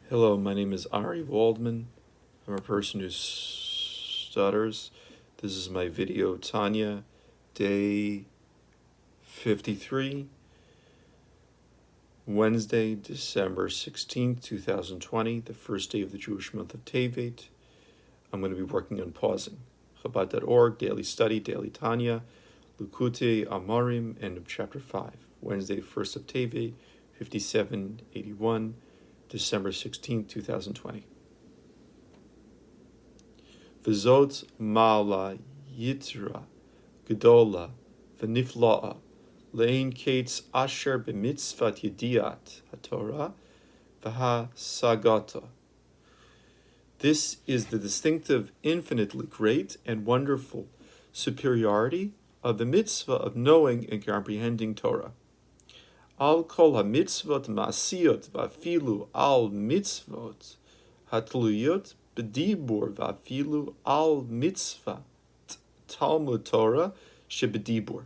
Hello, my name is Ari Waldman. I'm a person who stutters. This is my video Tanya, day 53, Wednesday, December 16th, 2020, the first day of the Jewish month of Tevet. I'm going to be working on pausing. Chabad.org, daily study, daily Tanya, Likutei Amarim, end of chapter 5. Wednesday, 1st of Tevet, 5781. December 16, 2020. V'zot ma'ala yitra gedola v'nifla'a le'in kates asher b'mitzvat yediat haTorah v'hasagata. This is the distinctive, infinitely great and wonderful superiority of the mitzvah of knowing and comprehending Torah. Al kol ha-mitzvot ma'asiyot v'afilu al mitzvot hatluyot b'dibur v'afilu al mitzvah Talmud Torah sheb'dibur.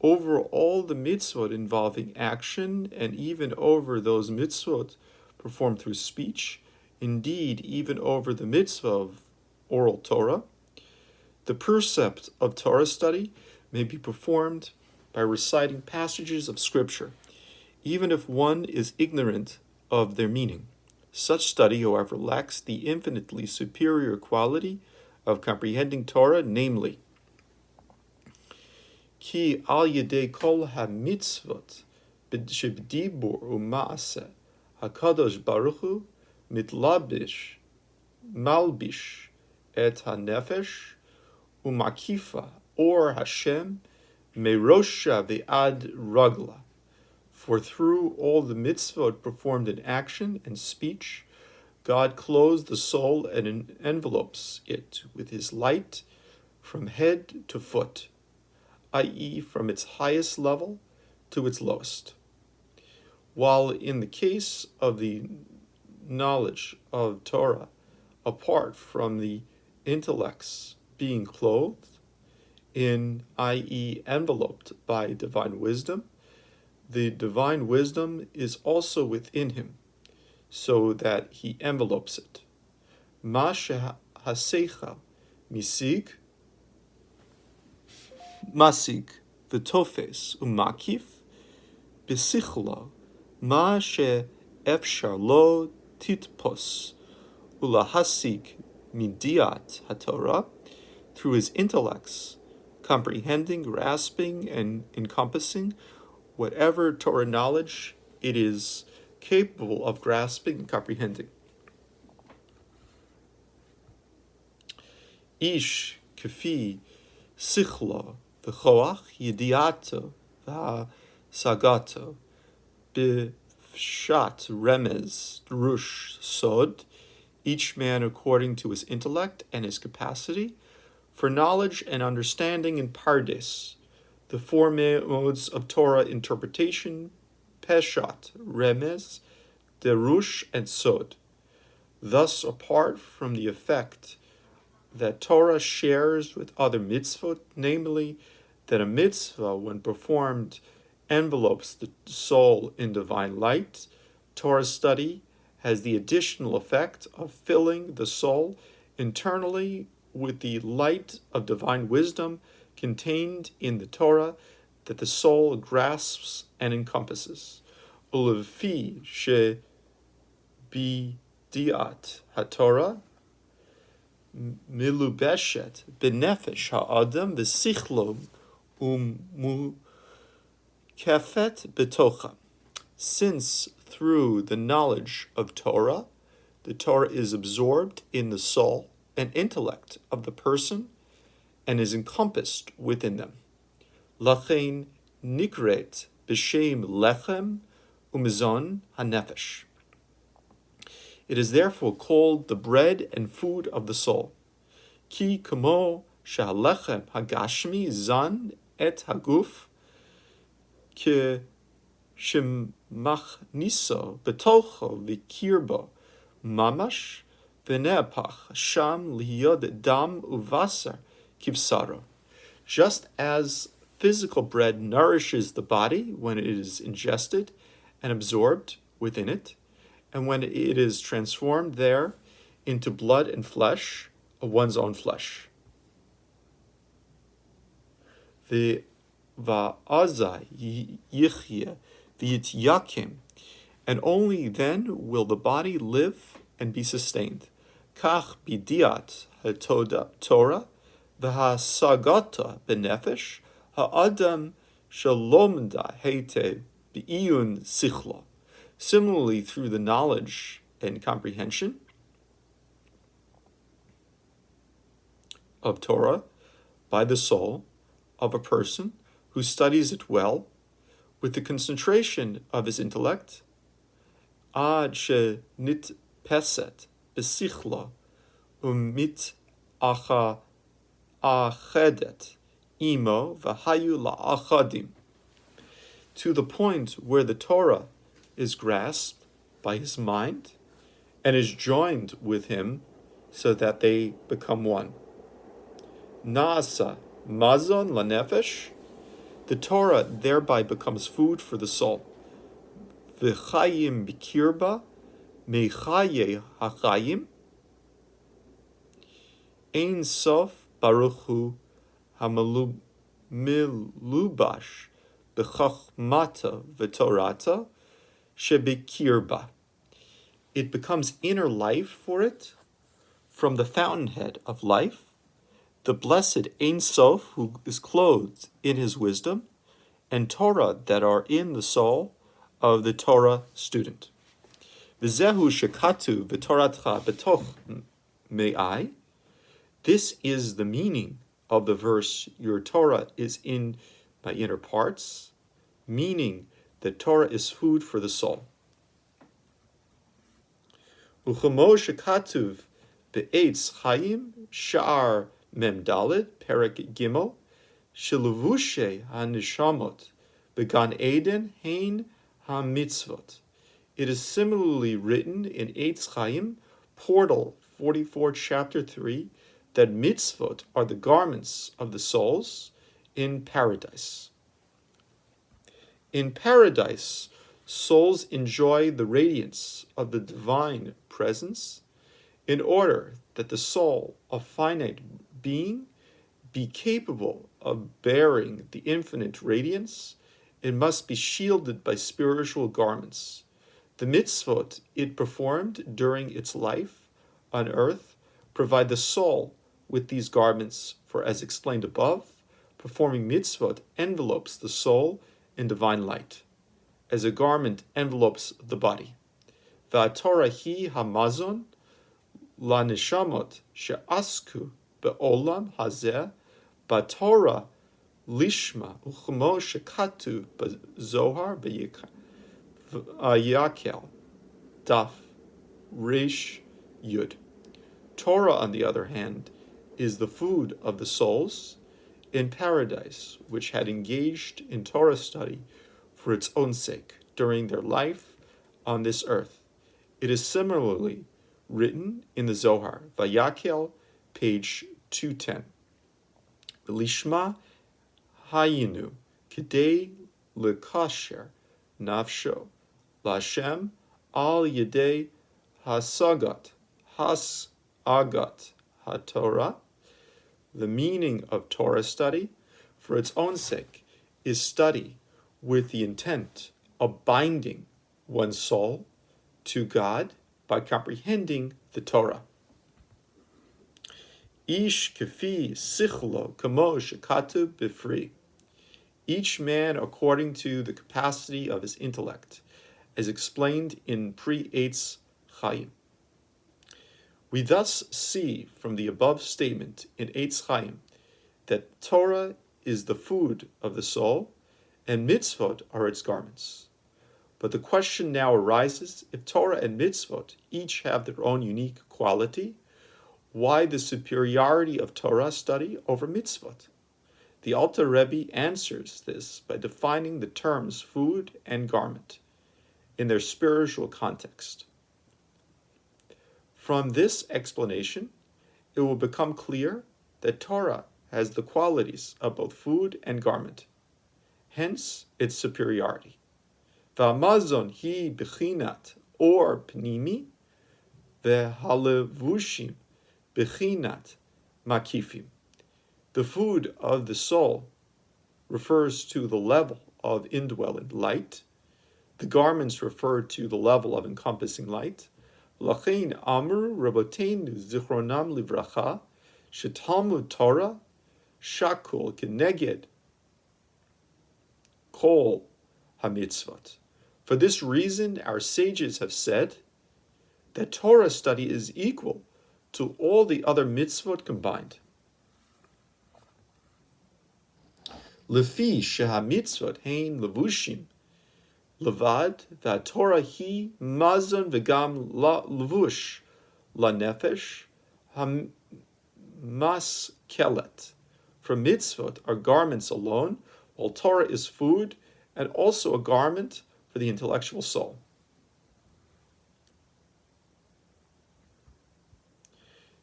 Over all the mitzvot involving action, and even over those mitzvot performed through speech, indeed even over the mitzvah of oral Torah, the precept of Torah study may be performed by reciting passages of Scripture, even if one is ignorant of their meaning. Such study, however, lacks the infinitely superior quality of comprehending Torah, namely, Ki al yedei kol ha-mitzvot sheb'dibur u'ma'aseh HaKadosh Baruch Hu mitlabish malbish et ha-nefesh u'makifa or Hashem merosha ve'ad ragla. For through all the mitzvot performed in action and speech, God clothes the soul and envelopes it with his light from head to foot, i.e., from its highest level to its lowest. While in the case of the knowledge of Torah, apart from the intellect's being clothed in, i.e., enveloped by divine wisdom, the divine wisdom is also within him, so that he envelopes it. Ma she'haseichel misig, masig v'tofes u'makif, b'sichlo ma she'efshar lo titpos ulahasig midiat haTorah, through his intellects, comprehending, grasping, and encompassing whatever Torah knowledge it is capable of grasping and comprehending. Ish kefi sichlo v'choach yediato v'sagato b'shat remez rush sod, each man according to his intellect and his capacity for knowledge and understanding in pardes, the four modes of Torah interpretation, peshat, remez, derush, and sod. Thus, apart from the effect that Torah shares with other mitzvot, namely that a mitzvah, when performed, envelopes the soul in divine light, Torah study has the additional effect of filling the soul internally with the light of divine wisdom contained in the Torah that the soul grasps and encompasses. Ulefi she bidiat haTorah milubeshet benefesh ha'adam v'sichlo umukefet betocha. Since through the knowledge of Torah, the Torah is absorbed in the soul and intellect of the person and is encompassed within them. Lachein nikret b'shem lechem umizon hanefesh. It is therefore called the bread and food of the soul. Ki kamo shalechem hagashmi zan et haguf ke shemachniso betocho v'kirbo mamash v'neapach sham liyod dam uvasar kivsaro. Just as physical bread nourishes the body when it is ingested and absorbed within it, and when it is transformed there into blood and flesh of one's own flesh. The va'aza yichye v'yityakim, and only then will the body live and be sustained. Kach bidiat ha-Torah v'ha-sagata b'nefesh ha'adam shalomda heite b'iyun sichlo. Similarly, through the knowledge and comprehension of Torah by the soul of a person who studies it well, with the concentration of his intellect, ad she nit peset besichlo umit achedet imo v'hayu la'achadim, to the point where the Torah is grasped by his mind and is joined with him so that they become one. Naasa mazon lanefesh, the Torah thereby becomes food for the soul. V'chayim b'kirba mechaye hachayim, ein sof baruch hu hamilubash b'chachmata v'torata shebikirba. It becomes inner life for it from the fountainhead of life, the blessed Ein Sof, who is clothed in his wisdom, and Torah that are in the soul of the Torah student. V'zehu shekatu v'toratcha betoch me'ai. This is the meaning of the verse, your Torah is in my inner parts, meaning that Torah is food for the soul. Uchamo shekatuv be'etz chayim sha'ar mem daled perek gimel sheluvushe hanishamot began Eden hein ha-mitzvot. It is similarly written in Eitz Chaim, Portal 44, chapter 3, that mitzvot are the garments of the souls in paradise. In paradise, souls enjoy the radiance of the divine presence. In order that the soul of finite being be capable of bearing the infinite radiance, it must be shielded by spiritual garments. The mitzvot it performed during its life on earth provide the soul with these garments, for as explained above, performing mitzvot envelopes the soul in divine light, as a garment envelopes the body. V'atorah hi hamazon la neshamot she'asku be'olam hazeh b'Torah lishma uchmo shekatu b'zohar b'yakel daf resh yud. Torah, on the other hand, is the food of the souls in paradise, which had engaged in Torah study for its own sake during their life on this earth. It is similarly written in the Zohar, Vayakel, page 210. Lishma hayinu kedei lekasher nafsho lashem al yedei hasagat haTorah. The meaning of Torah study for its own sake is study with the intent of binding one's soul to God by comprehending the Torah. Ish kefi sichlo kamo shekatu b'fri. Each man according to the capacity of his intellect, as explained in Pre-Eitz Chaim. We thus see from the above statement in Eitz Chaim that Torah is the food of the soul and mitzvot are its garments. But the question now arises, if Torah and mitzvot each have their own unique quality, why the superiority of Torah study over mitzvot? The Alter Rebbe answers this by defining the terms food and garment in their spiritual context. From this explanation, it will become clear that Torah has the qualities of both food and garment, hence its superiority. V'amazon hi bechinat or pnimi, vehalevushim bechinat makifim. The food of the soul refers to the level of indwelling light. The garments refer to the level of encompassing light. Lachein amru raboteinu zichronam livracha shetalmud Torah shakul keneged kol hamitzvot. For this reason, our sages have said that Torah study is equal to all the other mitzvot combined. Lefi shehamitzvot hein levushim levad v'atorah hi mazon v'gam levush lanefesh hamaskelet. For mitzvot are garments alone, while Torah is food and also a garment for the intellectual soul.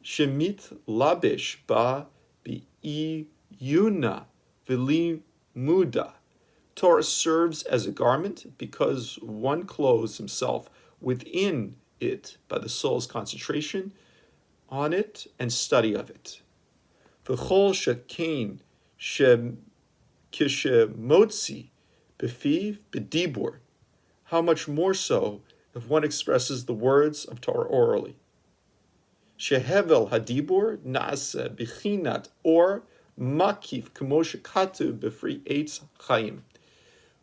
Shemit labish ba bi'iyuna v'limuda. Torah serves as a garment because one clothes himself within it by the soul's concentration on it and study of it. V'chol shekein kishemotzi b'fiv b'dibur. How much more so if one expresses the words of Torah orally. Shehevel hadibur na'aseh b'chinat or makif k'mo shekatuv b'fri eitz chaim.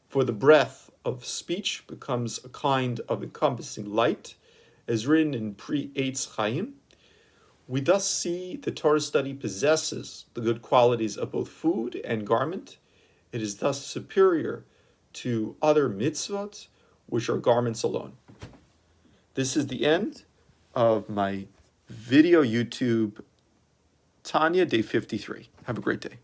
For the breath of speech becomes a kind of encompassing light, as written in Pri Eitz Chaim. We thus see the Torah study possesses the good qualities of both food and garment. It is thus superior to other mitzvot, which are garments alone. This is the end of my video YouTube Tanya, day 53. Have a great day.